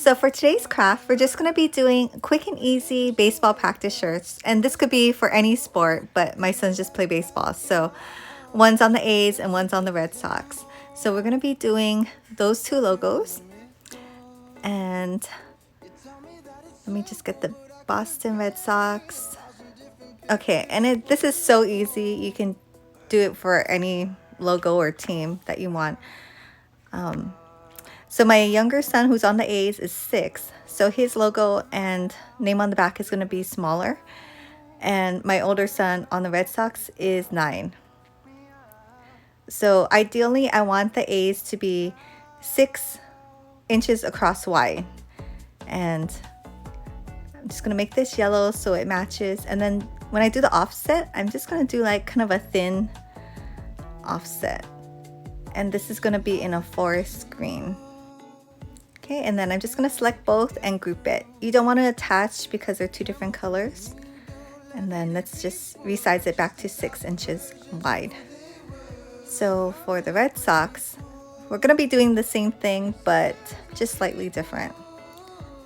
So for today's craft, we're just going to be doing quick and easy baseball practice shirts. And this could be for any sport, but my sons just play baseball. So one's on the A's and one's on the Red Sox. So we're going to be doing those two logos. And let me just get the Boston Red Sox. Okay, and this is so easy. You can do it for any logo or team that you want. So my younger son, who's on the A's, is 6. So his logo and name on the back is going to be smaller. And my older son on the Red Sox is 9. So ideally, I want the A's to be 6 inches across wide. And I'm just going to make this yellow so it matches. And then when I do the offset, I'm just going to do like kind of a thin offset. And this is going to be in a forest green. Okay, and then I'm just going to select both and group it. You don't want to attach because they're 2 different colors. And then let's just resize it back to 6 inches wide. So for the Red Sox, we're going to be doing the same thing, but just slightly different.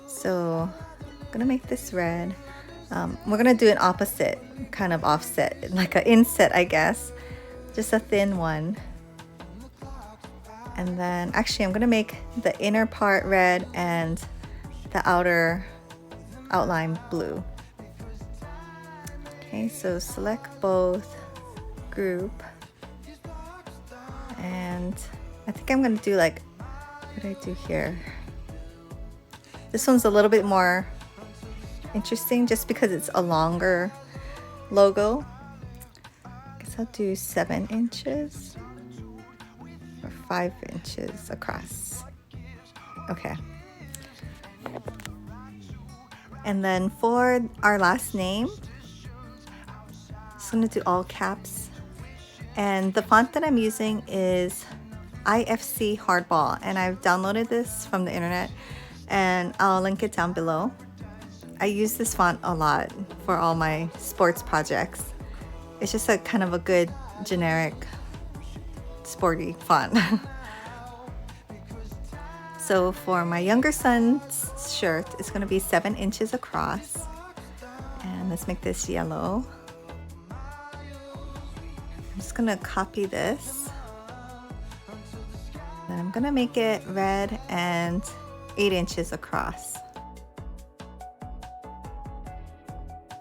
So I'm going to make this red. We're going to do an opposite kind of offset, like an inset, I guess. Just a thin one. And then actually I'm going to make the inner part red and the outer outline blue. Okay, so select both, group, and I think I'm going to do like, what did I do here? This one's a little bit more interesting just because it's a longer logo. I guess I'll do 7 inches. 5 inches across. Okay. And then for our last name, I'm just going to do all caps. And the font that I'm using is IFC Hardball. And I've downloaded this from the internet and I'll link it down below. I use this font a lot for all my sports projects. It's just a kind of a good generic sporty font. So for my younger son's shirt, it's going to be 7 inches across. And let's make this yellow. I'm just going to copy this. Then I'm going to make it red and 8 inches across.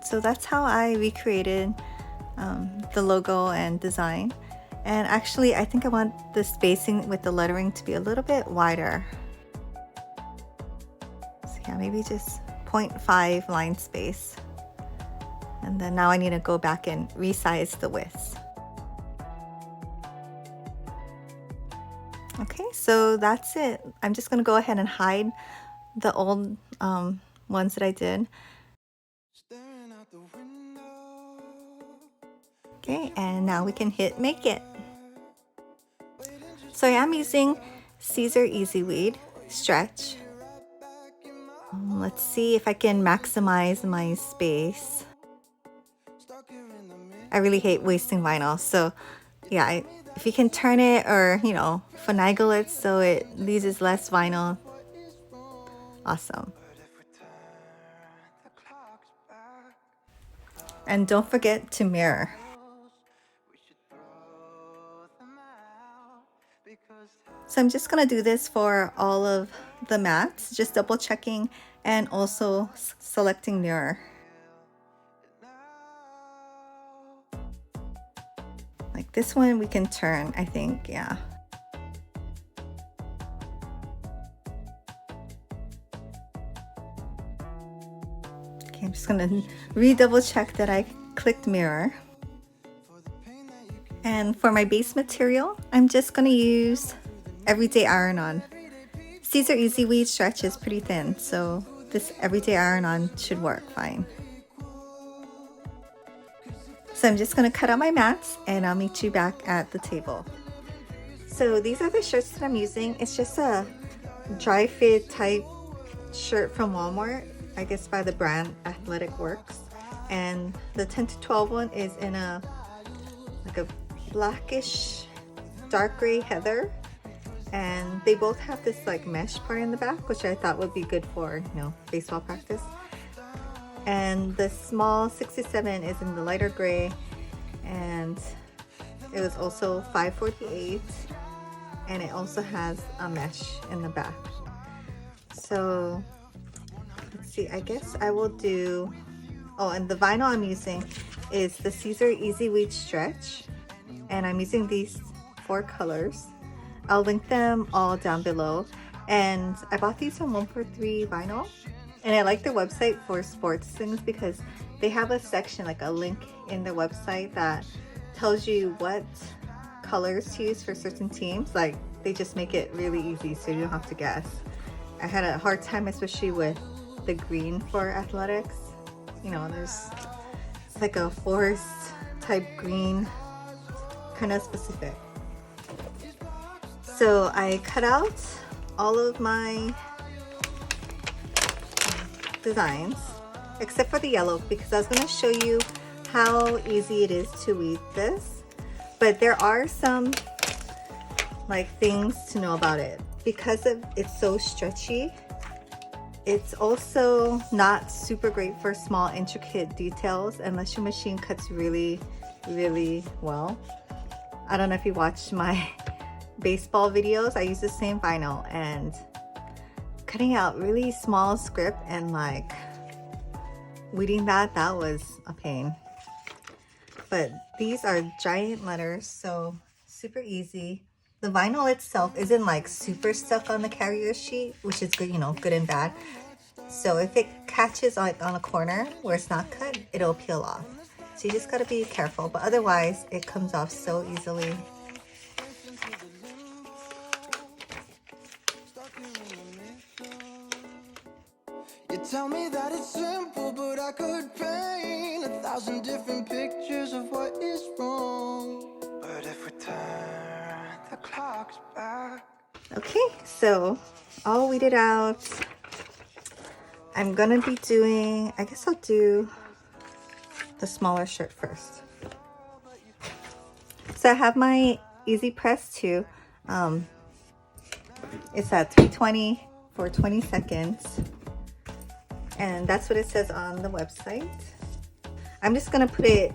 So that's how I recreated the logo and design. And actually, I think I want the spacing with the lettering to be a little bit wider. So yeah, maybe just 0.5 line space. And then now I need to go back and resize the width. Okay, so that's it. I'm just gonna go ahead and hide the old ones that I did. Okay, and now we can hit make it. So I am using Siser EasyWeed Stretch. Let's see if I can maximize my space. I really hate wasting vinyl, so yeah, if you can turn it or, you know, finagle it so it uses less vinyl, awesome. And don't forget to mirror. So I'm just going to do this for all of the mats, just double checking and also selecting mirror. Like this one we can turn, I think, yeah. Okay, I'm just going to re-double check that I clicked mirror. And for my base material, I'm just going to use Everyday Iron-On. Siser EasyWeed Stretch is pretty thin, so this Everyday Iron-On should work fine. So I'm just going to cut out my mats and I'll meet you back at the table. So these are the shirts that I'm using. It's just a dry fit type shirt from Walmart, I guess by the brand Athletic Works. And the 10 to 12 one is in a blackish dark gray heather. and they both have this like mesh part in the back, which I thought would be good for, you know, baseball practice. And the small 67 is in the lighter gray, and it was also $5.48, and it also has a mesh in the back. So let's see, I guess I will do, oh, and the vinyl I'm using is the Siser EasyWeed Stretch, and I'm using these 4 colors. I'll link them all down below. And I bought these on 143 vinyl, and I like their website for sports things because they have a section, like a link in their website that tells you what colors to use for certain teams. Like, they just make it really easy so you don't have to guess. I had a hard time, especially with the green for athletics. You know, it's like a forest type green, kind of specific. So I cut out all of my designs except for the yellow, because I was going to show you how easy it is to weed this, but there are some like things to know about it. Because it's so stretchy, it's also not super great for small intricate details unless your machine cuts really well. I don't know if you watched my baseball videos, I use the same vinyl, and cutting out really small script and like weeding that was a pain. But these are giant letters, so super easy. The vinyl itself isn't like super stuck on the carrier sheet, which is good, you know, good and bad. So if it catches like on a corner where it's not cut, it'll peel off. So you just gotta be careful, but otherwise it comes off so easily. You tell me that it's simple, but I could paint 1,000 different pictures of what is wrong. But if we turn the clocks back. Okay, so all weeded out. I'm gonna be doing, I guess I'll do the smaller shirt first. So I have my Easy Press 2. It's at 320 for 20 seconds. And that's what it says on the website. I'm just gonna put it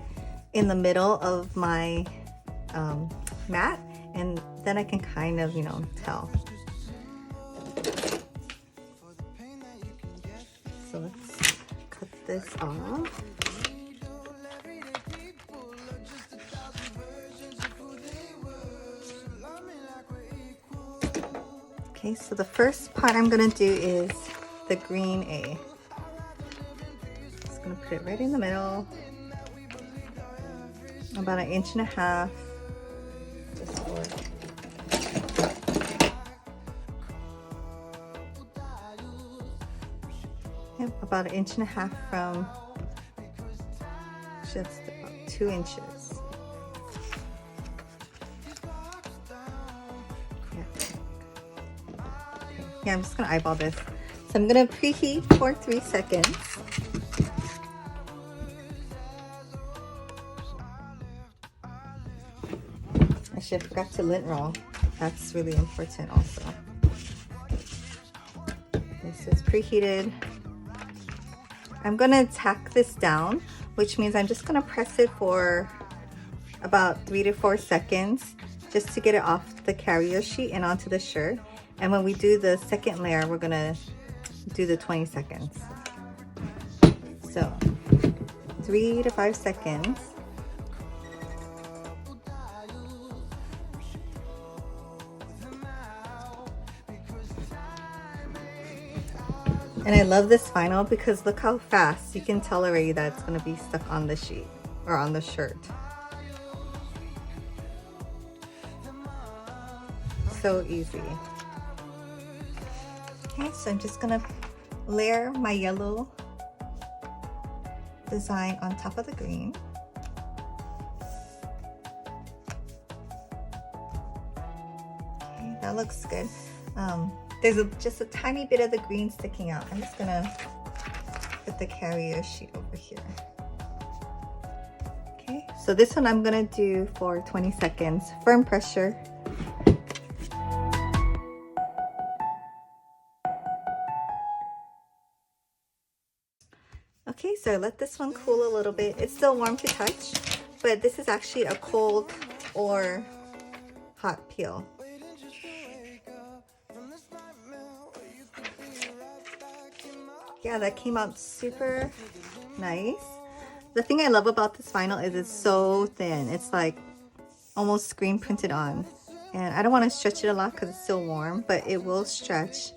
in the middle of my mat, and then I can kind of, you know, tell. So let's cut this off. Okay, so the first part I'm gonna do is the green A. Just gonna put it right in the middle, about 1.5 inches. Just for about 1.5 inches from just about 2 inches. Yeah, I'm just gonna eyeball this. So I'm gonna preheat for 3 seconds. Actually, I forgot to lint roll. That's really important also. Okay, so it's preheated. I'm gonna tack this down, which means I'm just gonna press it for about 3 to 4 seconds just to get it off the carrier sheet and onto the shirt. And when we do the second layer, we're gonna do the 20 seconds. So 3 to 5 seconds. And I love this vinyl because look how fast you can tell already that it's gonna be stuck on the sheet or on the shirt. So easy. Okay, so I'm just gonna layer my yellow design on top of the green. Okay, that looks good. There's just a tiny bit of the green sticking out. I'm just gonna put the carrier sheet over here. Okay, so this one I'm gonna do for 20 seconds, firm pressure. So I let this one cool a little bit. It's still warm to touch, but this is actually a cold or hot peel. Yeah, that came out super nice. The thing I love about this vinyl is it's so thin. It's like almost screen printed on. And I don't want to stretch it a lot because it's still warm, but it will stretch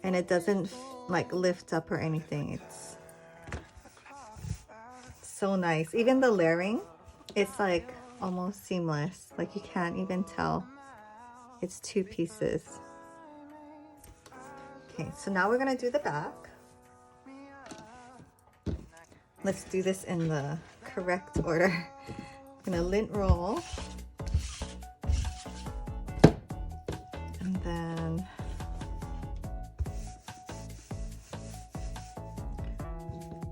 and it doesn't like lift up or anything. It's so nice. Even the layering, it's like almost seamless. Like you can't even tell it's two pieces. Okay, so now we're gonna do the back. Let's do this in the correct order. I'm gonna lint roll. And then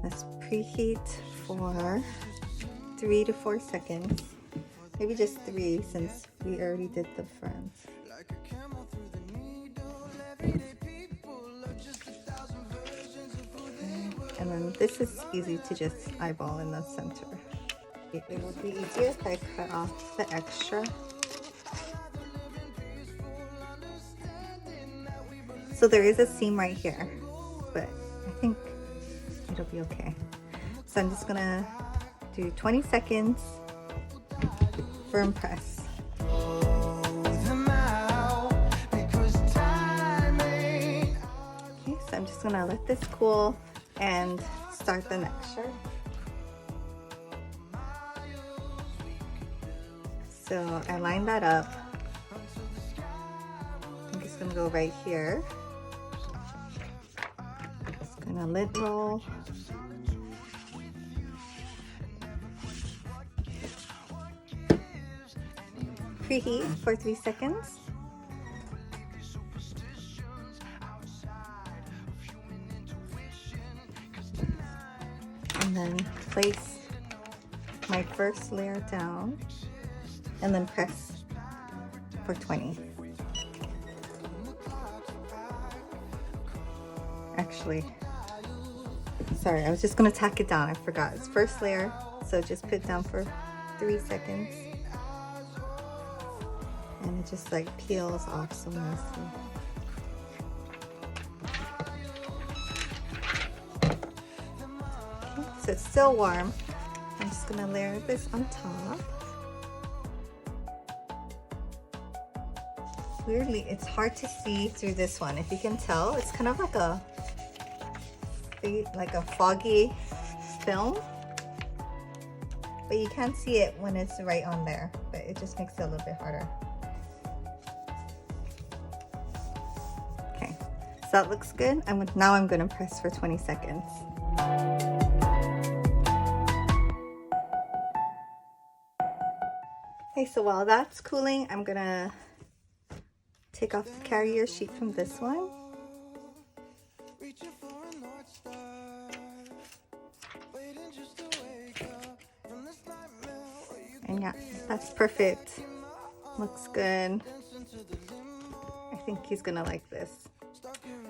let's preheat for 3 to 4 seconds. Maybe just 3 since we already did the front. And then this is easy to just eyeball in the center. It would be easier if I cut off the extra. So there is a seam right here, but I think it'll be okay. So I'm just gonna do 20 seconds firm press. Okay, so I'm just gonna let this cool and start the next shirt. So I lined that up. I'm just gonna go right here. Just gonna lint roll. Preheat for 3 seconds. And then place my first layer down and then press for 20. Actually, sorry, I was just gonna tack it down. I forgot. It's first layer, so just put it down for 3 seconds. And it just like peels off so nicely. Okay, so it's still warm. I'm just gonna layer this on top. Weirdly, it's hard to see through this one. If you can tell, it's kind of like a foggy film, but you can't see it when it's right on there, but it just makes it a little bit harder. Okay, so that looks good. Now I'm gonna press for 20 seconds. Okay, so while that's cooling, I'm gonna take off the carrier sheet from this one. And yeah, that's perfect. Looks good. I think he's gonna like this.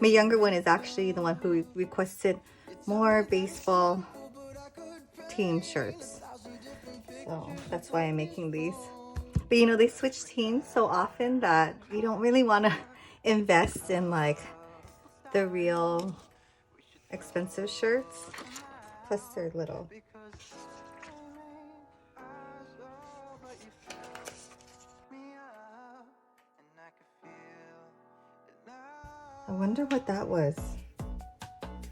My younger one is actually the one who requested more baseball team shirts. So that's why I'm making these. But you know, they switch teams so often that you don't really want to invest in like the real expensive shirts. Plus they're little. I wonder what that was.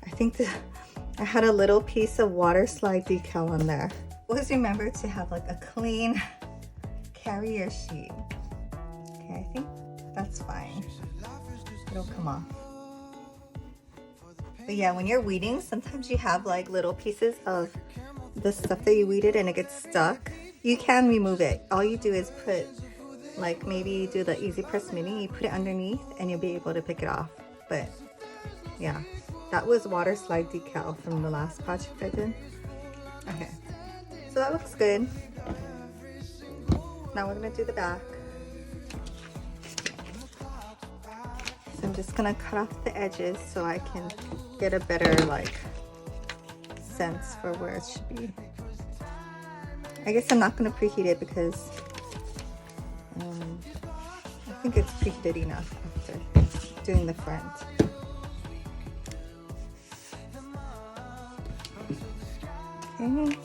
I think that I had a little piece of water slide decal on there. Always remember to have like a clean carrier sheet. Okay, I think that's fine. It'll come off. But yeah, when you're weeding, sometimes you have like little pieces of the stuff that you weeded and it gets stuck. You can remove it. All you do is put, like maybe do the Easy Press Mini, you put it underneath and you'll be able to pick it off. But yeah, that was water slide decal from the last project I did. Okay, so that looks good. Now we're gonna do the back. So I'm just gonna cut off the edges so I can get a better like sense for where it should be. I guess I'm not going to preheat it because I think it's preheated enough after doing the front. Okay.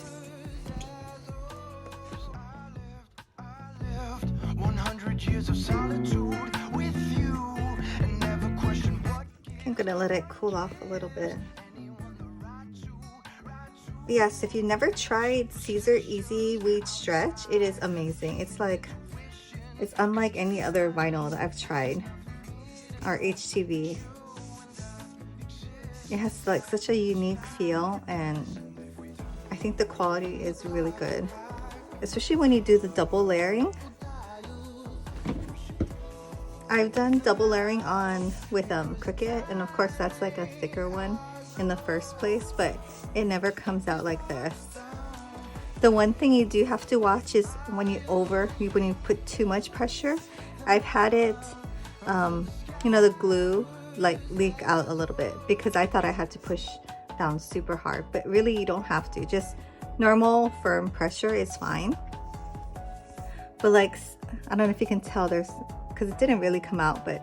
100 years of solitude with you and never question what. I'm gonna let it cool off a little bit. Yes, if you've never tried Siser EasyWeed Stretch, it is amazing. It's unlike any other vinyl that I've tried, or HTV. It has like such a unique feel, and I think the quality is really good, especially when you do the double layering. I've done double layering on with Cricut, and of course that's like a thicker one in the first place, but it never comes out like this. The one thing you do have to watch is when you put too much pressure. I've had it, you know, the glue like leak out a little bit because I thought I had to push down super hard, but really you don't have to. Just normal firm pressure is fine. But like, I don't know if you can tell, because it didn't really come out, but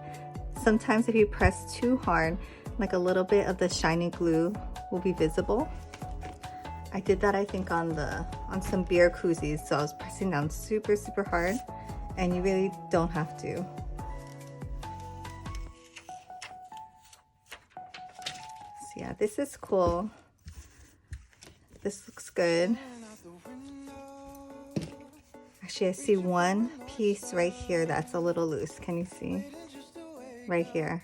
sometimes if you press too hard, like a little bit of the shiny glue will be visible. I did that, I think, on some beer koozies, so I was pressing down super hard, and you really don't have to. So yeah, this is cool. This looks good. Actually, I see one piece right here that's a little loose. Can you see? Right here.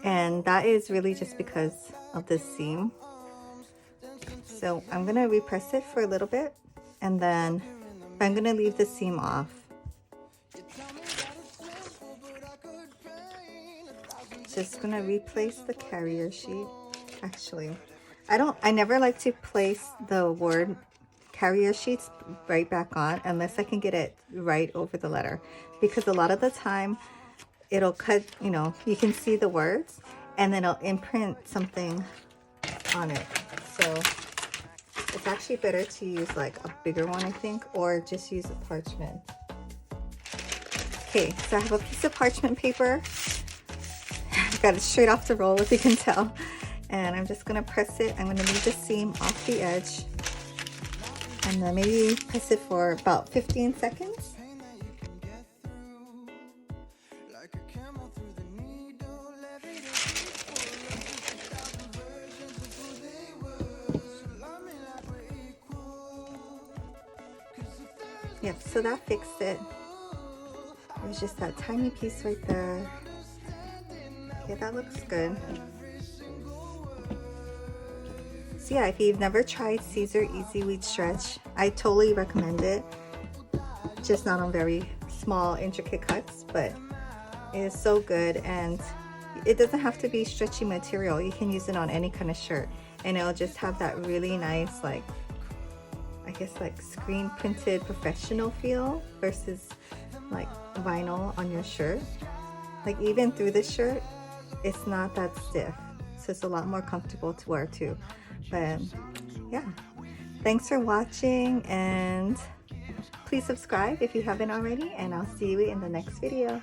And that is really just because of the seam. So I'm going to repress it for a little bit, and then I'm going to leave the seam off. Just going to replace the carrier sheet. Actually, I never like to place the word carrier sheets right back on unless I can get it right over the letter, because a lot of the time it'll cut, you know, you can see the words and then it'll imprint something on it. So it's actually better to use like a bigger one, I think, or just use a parchment. Okay, so I have a piece of parchment paper. I got it straight off the roll, as you can tell. And I'm just gonna press it. I'm gonna leave the seam off the edge. And then maybe press it for about 15 seconds. Yep, so that fixed it. There's just that tiny piece right there. Yeah, that looks good. So yeah, if you've never tried Siser EasyWeed Stretch, I totally recommend it. Just not on very small, intricate cuts, but it is so good, and it doesn't have to be stretchy material. You can use it on any kind of shirt, and it'll just have that really nice, like, I guess like screen printed professional feel versus like vinyl on your shirt. Like even through the shirt, it's not that stiff, so it's a lot more comfortable to wear too. But yeah, thanks for watching, and please subscribe if you haven't already, and I'll see you in the next video.